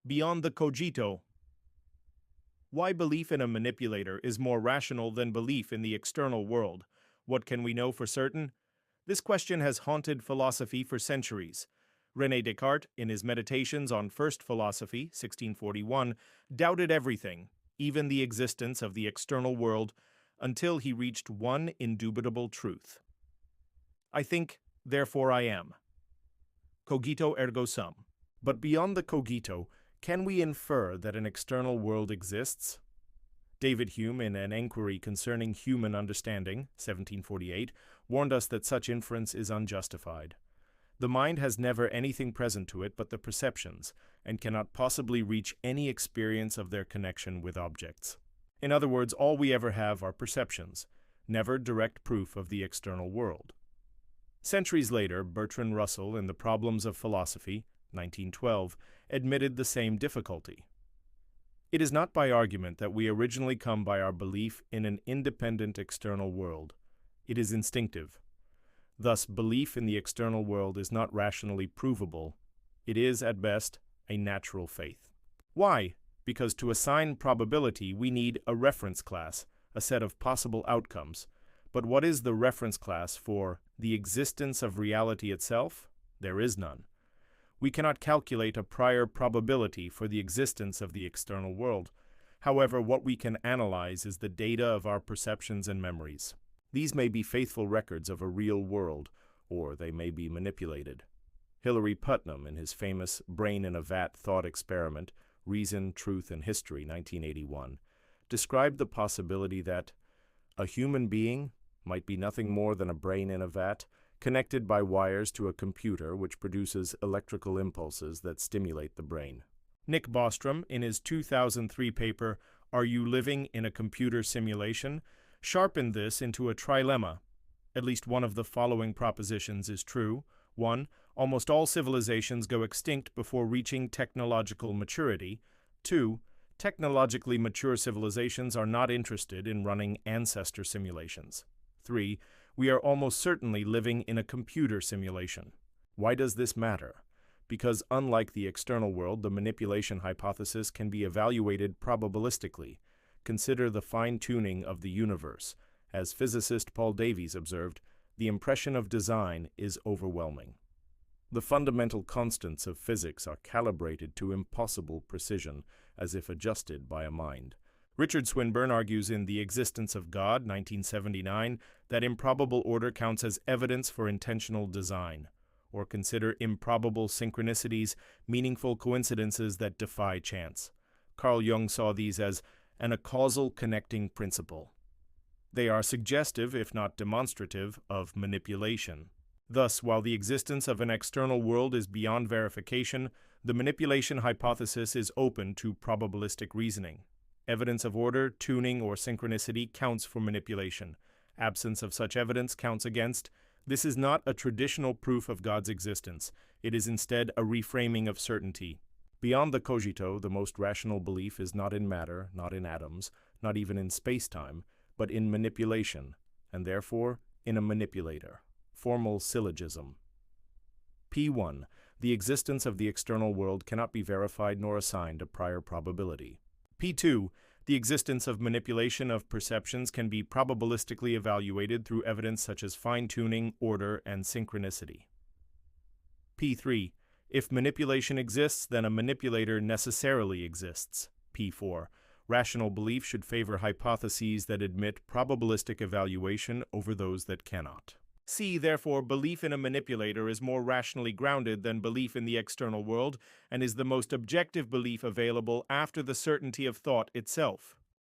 Beyond the cogito. Why belief in a manipulator is more rational than belief in the external world? What can we know for certain? This question has haunted philosophy for centuries. René Descartes, in his Meditations on First Philosophy, 1641, doubted everything, even the existence of the external world, until he reached one indubitable truth. I think, therefore I am. Cogito ergo sum. But beyond the cogito, can we infer that an external world exists? David Hume, in An Enquiry Concerning Human Understanding, 1748, warned us that such inference is unjustified. The mind has never anything present to it but the perceptions, and cannot possibly reach any experience of their connection with objects. In other words, all we ever have are perceptions, never direct proof of the external world. Centuries later, Bertrand Russell, in The Problems of Philosophy, 1912, admitted the same difficulty. It is not by argument that we originally come by our belief in an independent external world. It is instinctive. Thus, belief in the external world is not rationally provable. It is, at best, a natural faith. Why? Because to assign probability, we need a reference class, a set of possible outcomes. But what is the reference class for the existence of reality itself? There is none. We cannot calculate a prior probability for the existence of the external world. However, what we can analyze is the data of our perceptions and memories. These may be faithful records of a real world, or they may be manipulated. Hilary Putnam, in his famous Brain in a Vat thought experiment, Reason, Truth, and History, 1981, described the possibility that a human being might be nothing more than a brain in a vat, connected by wires to a computer which produces electrical impulses that stimulate the brain. Nick Bostrom, in his 2003 paper, Are You Living in a Computer Simulation?, sharpened this into a trilemma. At least one of the following propositions is true. 1. Almost all civilizations go extinct before reaching technological maturity. 2. Technologically mature civilizations are not interested in running ancestor simulations. 3. We are almost certainly living in a computer simulation. Why does this matter? Because unlike the external world, the manipulation hypothesis can be evaluated probabilistically. Consider the fine-tuning of the universe. As physicist Paul Davies observed, the impression of design is overwhelming. The fundamental constants of physics are calibrated to impossible precision, as if adjusted by a mind. Richard Swinburne argues in The Existence of God, 1979, that improbable order counts as evidence for intentional design. Or consider improbable synchronicities, meaningful coincidences that defy chance. Carl Jung saw these as a causal connecting principle. They are suggestive, if not demonstrative, of manipulation. Thus, while the existence of an external world is beyond verification, the manipulation hypothesis is open to probabilistic reasoning. Evidence of order, tuning, or synchronicity counts for manipulation. Absence of such evidence counts against. This is not a traditional proof of God's existence. It is instead a reframing of certainty. Beyond the cogito, the most rational belief is not in matter, not in atoms, not even in space-time, but in manipulation, and therefore in a manipulator. Formal syllogism. P1. The existence of the external world cannot be verified nor assigned a prior probability. P2. The existence of manipulation of perceptions can be probabilistically evaluated through evidence such as fine-tuning, order, and synchronicity. P3. If manipulation exists, then a manipulator necessarily exists. P4. Rational belief should favor hypotheses that admit probabilistic evaluation over those that cannot. C. Therefore, belief in a manipulator is more rationally grounded than belief in the external world, and is the most objective belief available after the certainty of thought itself.